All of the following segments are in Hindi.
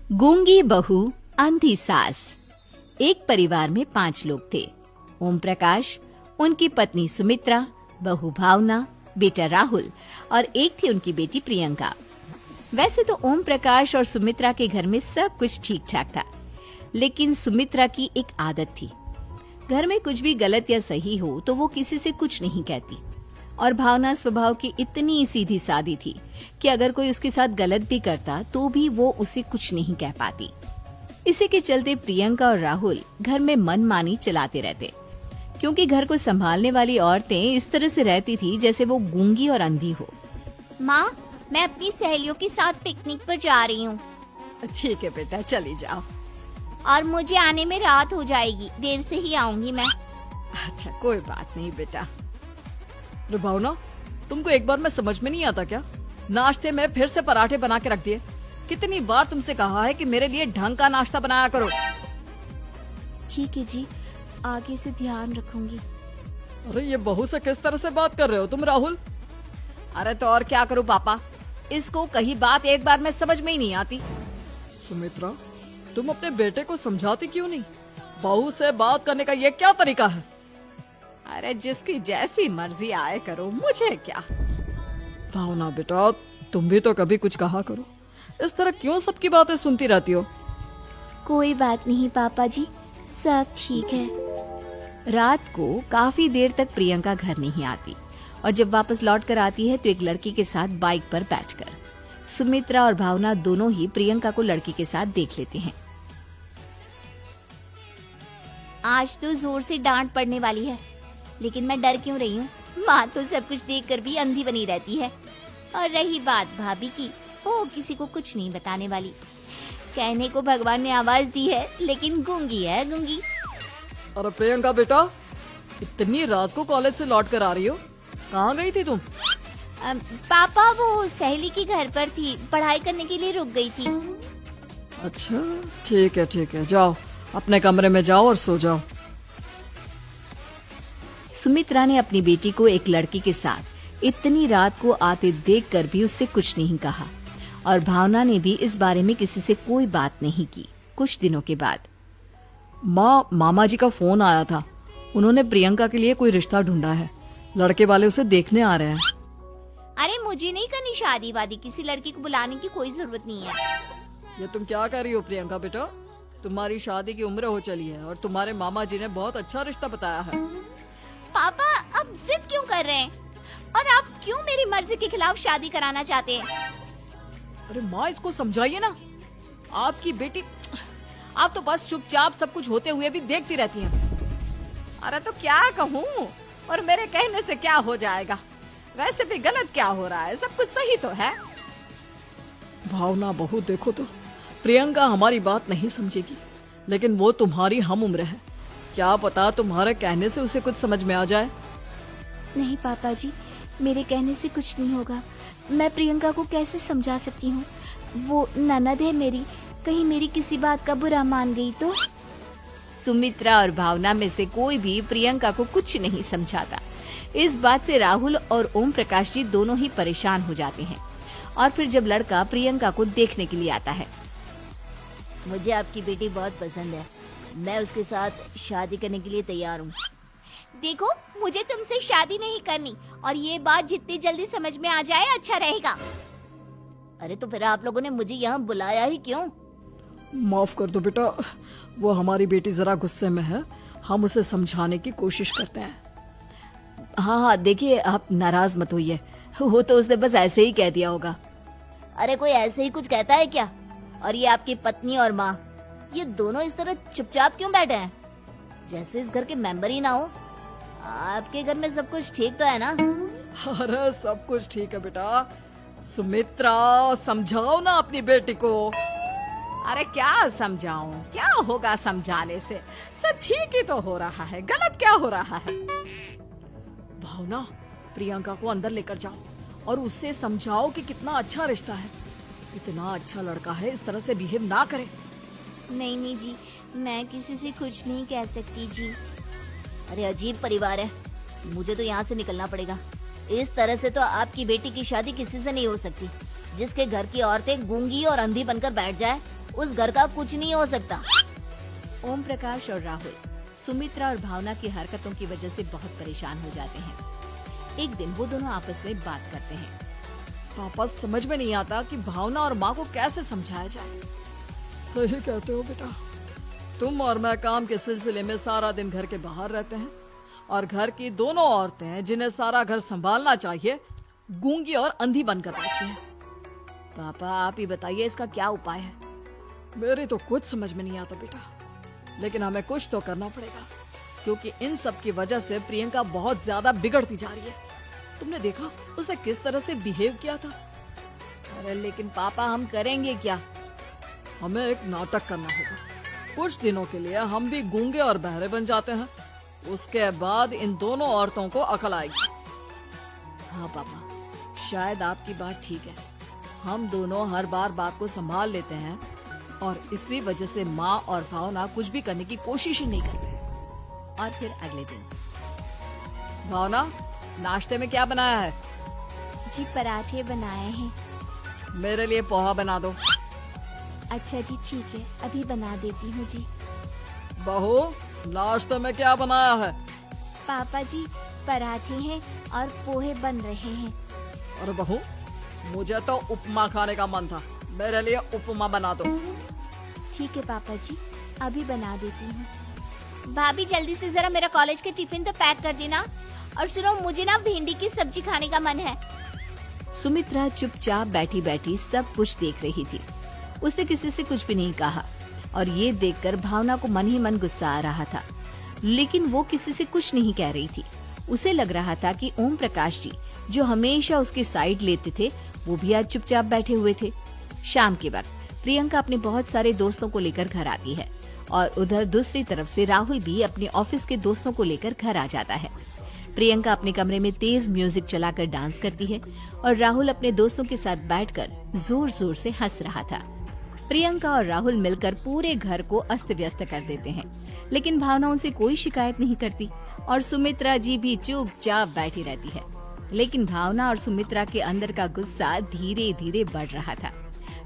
गूंगी बहू अंधी सास। एक परिवार में 5 लोग थे। ओम प्रकाश, उनकी पत्नी सुमित्रा, बहू भावना, बेटा राहुल और एक थी उनकी बेटी प्रियंका। वैसे तो ओम प्रकाश और सुमित्रा के घर में सब कुछ ठीक ठाक था, लेकिन सुमित्रा की एक आदत थी। घर में कुछ भी गलत या सही हो तो वो किसी से कुछ नहीं कहती, और भावना स्वभाव की इतनी सीधी सादी थी कि अगर कोई उसके साथ गलत भी करता तो भी वो उसे कुछ नहीं कह पाती। इसी के चलते प्रियंका और राहुल घर में मनमानी चलाते रहते, क्योंकि घर को संभालने वाली औरतें इस तरह से रहती थी जैसे वो गूंगी और अंधी हो। माँ, मैं अपनी सहेलियों के साथ पिकनिक पर जा रही हूँ। ठीक है बेटा, चली जाओ। और मुझे आने में रात हो जाएगी, देर से ही आऊंगी मैं। अच्छा, कोई बात नहीं बेटा। भावना, तुमको एक बार में समझ में नहीं आता क्या? नाश्ते में फिर से पराठे बना के रख दिए। कितनी बार तुमसे कहा है कि मेरे लिए ढंग का नाश्ता बनाया करो। ठीक है जी, आगे से ध्यान रखूंगी। अरे ये बहू से किस तरह से बात कर रहे हो तुम राहुल? अरे तो और क्या करूं पापा, इसको कहीं बात एक बार में समझ में ही नहीं आती। सुमित्रा, तुम अपने बेटे को समझाती क्यों नहीं? बहू से बात करने का ये क्या तरीका है? अरे जिसकी जैसी मर्जी आए करो, मुझे क्या। भावना बेटा, तुम भी तो कभी कुछ कहा करो। इस तरह क्यों सबकी बातें सुनती रहती हो? कोई बात नहीं पापा जी, सब ठीक है। रात को काफी देर तक प्रियंका घर नहीं आती, और जब वापस लौट कर आती है तो एक लड़की के साथ बाइक पर बैठकर। सुमित्रा और भावना दोनों ही प्रियंका को लड़की के साथ देख लेते हैं। आज तो जोर से डांट पड़ने वाली है, लेकिन मैं डर क्यों रही हूँ? माँ तो सब कुछ देखकर भी अंधी बनी रहती है। और रही बात भाभी की, वो किसी को कुछ नहीं बताने वाली। कहने को भगवान ने आवाज दी है, लेकिन गूंगी है गूंगी। अरे प्रियंका बेटा, इतनी रात को कॉलेज से लौट कर आ रही हो? कहाँ गई थी तुम? पापा, वो सहेली के घर पर थी, पढ़ाई करने के लिए रुक गई थी। अच्छा, ठीक है, जाओ अपने कमरे में जाओ और सो जाओ। सुमित्रा ने अपनी बेटी को एक लड़की के साथ इतनी रात को आते देखकर भी उससे कुछ नहीं कहा, और भावना ने भी इस बारे में किसी से कोई बात नहीं की। कुछ दिनों के बाद मामा जी का फोन आया था। उन्होंने प्रियंका के लिए कोई रिश्ता ढूंढा है। लड़के वाले उसे देखने आ रहे हैं। अरे मुझे नहीं करनी शादी वादी, किसी लड़की को बुलाने की कोई जरूरत नहीं है। ये तुम क्या कर रही हो प्रियंका बेटा? तुम्हारी शादी की उम्र हो चली है और तुम्हारे मामा जी ने बहुत अच्छा रिश्ता बताया है। पापा, अब जिद क्यों कर रहे हैं? और आप क्यों मेरी मर्जी के खिलाफ शादी कराना चाहते हैं? अरे माँ, इसको समझाइए ना। आपकी बेटी, आप तो बस चुपचाप सब कुछ होते हुए भी देखती रहती हैं। अरे तो क्या कहूँ, और मेरे कहने से क्या हो जाएगा? वैसे भी गलत क्या हो रहा है, सब कुछ सही तो है। भावना बहू, देखो तो प्रियंका हमारी बात नहीं समझेगी, लेकिन वो तुम्हारी हम उम्र है। क्या पता तुम्हारे कहने से उसे कुछ समझ में आ जाए। नहीं पापा जी, मेरे कहने से कुछ नहीं होगा। मैं प्रियंका को कैसे समझा सकती हूँ? वो ननद है मेरी, कहीं मेरी किसी बात का बुरा मान गई तो? सुमित्रा और भावना में से कोई भी प्रियंका को कुछ नहीं समझाता। इस बात से राहुल और ओम प्रकाश जी दोनों ही परेशान हो जाते हैं। और फिर जब लड़का प्रियंका को देखने के लिए आता है, मुझे आपकी बेटी बहुत पसंद है, मैं उसके साथ शादी करने के लिए तैयार हूँ। देखो, मुझे तुमसे शादी नहीं करनी, और ये बात जितनी जल्दी समझ में आ जाए अच्छा रहेगा। अरे तो फिर आप लोगों ने मुझे यहाँ बुलाया ही क्यों? माफ कर दो बेटा, वो हमारी बेटी जरा गुस्से में है, हम उसे समझाने की कोशिश करते हैं। हाँ, देखिए आप नाराज मत होइए, वो तो उसने बस ऐसे ही कह दिया होगा। अरे कोई ऐसे ही कुछ कहता है क्या? और ये आपकी पत्नी और माँ, ये दोनों इस तरह चुपचाप क्यों बैठे हैं, जैसे इस घर के मेंबर ही ना हो? आपके घर में सब कुछ ठीक तो है ना? अरे सब कुछ ठीक है बेटा। सुमित्रा, समझाओ ना अपनी बेटी को। अरे क्या समझाऊं, क्या होगा समझाने से? सब ठीक ही तो हो रहा है, गलत क्या हो रहा है? भावना, प्रियंका को अंदर लेकर जाओ और उससे समझाओ कि कितना अच्छा रिश्ता है, इतना अच्छा लड़का है, इस तरह से बिहेव ना करे। नहीं जी, मैं किसी से कुछ नहीं कह सकती जी। अरे अजीब परिवार है, मुझे तो यहाँ से निकलना पड़ेगा। इस तरह से तो आपकी बेटी की शादी किसी से नहीं हो सकती। जिसके घर की औरतें गूंगी और अंधी बनकर बैठ जाए, उस घर का कुछ नहीं हो सकता। ओम प्रकाश और राहुल सुमित्रा और भावना की हरकतों की वजह से बहुत परेशान हो जाते हैं। एक दिन वो दोनों आपस में बात करते हैं। पापा, समझ में नहीं आता कि भावना और माँ को कैसे समझाया जाए। सही कहते हो बेटा, तुम और मैं काम के सिलसिले में सारा दिन घर के बाहर रहते हैं और घर की दोनों औरतें जिन्हें सारा घर संभालना चाहिए गूंगी और अंधी बनकर बैठी हैं। पापा आप ही बताइए इसका क्या उपाय है। मेरी तो कुछ समझ में नहीं आता बेटा, लेकिन हमें कुछ तो करना पड़ेगा क्योंकि इन सब की वजह से प्रियंका बहुत ज्यादा बिगड़ती जा रही है। तुमने देखा उसे किस तरह से बिहेव किया था। अरे लेकिन पापा हम करेंगे क्या। हमें एक नाटक करना होगा। कुछ दिनों के लिए हम भी गूंगे और बहरे बन जाते हैं, उसके बाद इन दोनों औरतों को अकल आएगी। हाँ पापा, शायद आपकी बात ठीक है। हम दोनों हर बार बात को संभाल लेते हैं और इसी वजह से माँ और भावना कुछ भी करने की कोशिश ही नहीं करते। और फिर अगले दिन, भावना, नाश्ते में क्या बनाया है? जी पराठे बनाए हैं। मेरे लिए पोहा बना दो। अच्छा जी ठीक है, अभी बना देती हूँ जी। बहू, नाश्ते में क्या बनाया है? पापा जी पराठे हैं और पोहे बन रहे हैं। अरे बहू, मुझे तो उपमा खाने का मन था, मेरे लिए उपमा बना दो। ठीक है पापा जी, अभी बना देती हूँ। भाभी जल्दी से जरा मेरा कॉलेज का टिफिन तो पैक कर देना। और सुनो, मुझे ना भिंडी की सब्जी खाने का मन है। सुमित्रा चुपचाप बैठी बैठी सब कुछ देख रही थी। उसने किसी से कुछ भी नहीं कहा और ये देखकर भावना को मन ही मन गुस्सा आ रहा था, लेकिन वो किसी से कुछ नहीं कह रही थी। उसे लग रहा था कि ओम प्रकाश जी जो हमेशा उसकी साइड लेते थे वो भी आज चुपचाप बैठे हुए थे। शाम के वक्त प्रियंका अपने बहुत सारे दोस्तों को लेकर घर आती है और उधर दूसरी तरफ से राहुल भी अपने ऑफिस के दोस्तों को लेकर घर आ जाता है। प्रियंका अपने कमरे में तेज म्यूजिक चलाकर डांस करती है और राहुल अपने दोस्तों के साथ बैठकर जोर जोर से हंस रहा था। प्रियंका और राहुल मिलकर पूरे घर को अस्त व्यस्त कर देते हैं, लेकिन भावना उनसे कोई शिकायत नहीं करती और सुमित्रा जी भी चुपचाप बैठी रहती है। लेकिन भावना और सुमित्रा के अंदर का गुस्सा धीरे धीरे बढ़ रहा था।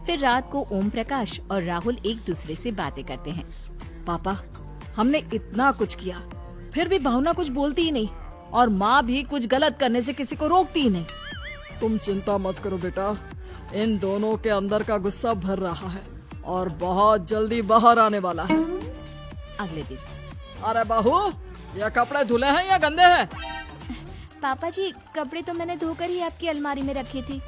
फिर रात को ओम प्रकाश और राहुल एक दूसरे से बातें करते हैं। पापा, हमने इतना कुछ किया फिर भी भावना कुछ बोलती ही नहीं और माँ भी कुछ गलत करने से किसी को रोकती ही नहीं। तुम चिंता मत करो बेटा, इन दोनों के अंदर का गुस्सा भर रहा है और बहुत जल्दी बाहर आने वाला है। अगले दिन, अरे बहू, ये कपड़े धुले हैं या गंदे हैं? पापा जी कपड़े तो मैंने धोकर ही आपकी अलमारी में रखी थी।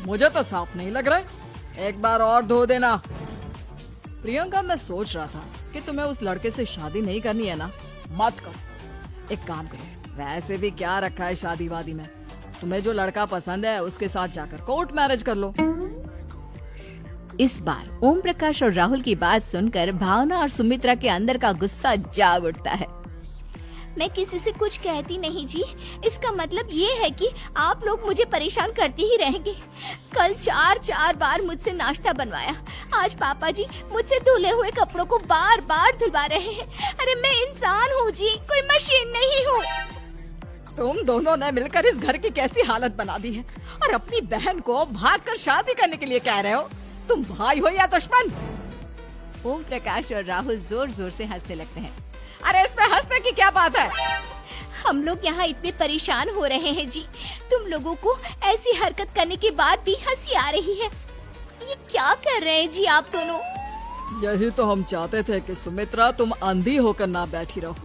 मुझे तो साफ नहीं लग रहे, एक बार और धो देना। प्रियंका, मैं सोच रहा था कि तुम्हें उस लड़के से शादी नहीं करनी है ना, मत करो। एक काम करो, वैसे भी क्या रखा है शादी वादी में, तुम्हें जो लड़का पसंद है उसके साथ जाकर कोर्ट मैरिज कर लो। इस बार ओम प्रकाश और राहुल की बात सुनकर भावना और सुमित्रा के अंदर का गुस्सा जाग उठता है। मैं किसी से कुछ कहती नहीं जी, इसका मतलब ये है कि आप लोग मुझे परेशान करते ही रहेंगे। कल 4 बार मुझसे नाश्ता बनवाया, आज पापा जी मुझसे धुले हुए कपड़ों को बार बार धुलवा रहे हैं। अरे मैं इंसान हूँ जी, कोई मशीन नहीं हूँ। तुम दोनों ने मिलकर इस घर की कैसी हालत बना दी है और अपनी बहन को भागकर शादी करने के लिए कह रहे हो। तुम भाई हो या दुश्मन? ओम प्रकाश और राहुल जोर जोर से हंसने लगते हैं। अरे इसमें हंसने की क्या बात है? हम लोग यहाँ इतने परेशान हो रहे हैं जी, तुम लोगों को ऐसी हरकत करने के बाद भी हंसी आ रही है। ये क्या कर रहे हैं जी आप दोनों? यही तो हम चाहते थे कि सुमित्रा तुम अंधी होकर ना बैठी रहो।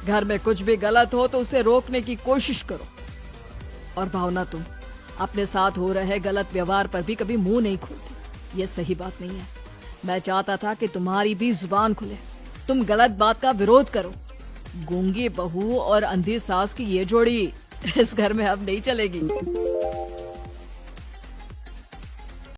घर में कुछ भी गलत हो तो उसे रोकने की कोशिश करो। और भावना, तुम अपने साथ हो रहे गलत व्यवहार पर भी कभी मुंह नहीं खोलती। ये सही बात नहीं है। मैं चाहता था कि तुम्हारी भी जुबान खुले, तुम गलत बात का विरोध करो। गूंगी बहू और अंधी सास की ये जोड़ी इस घर में अब नहीं चलेगी।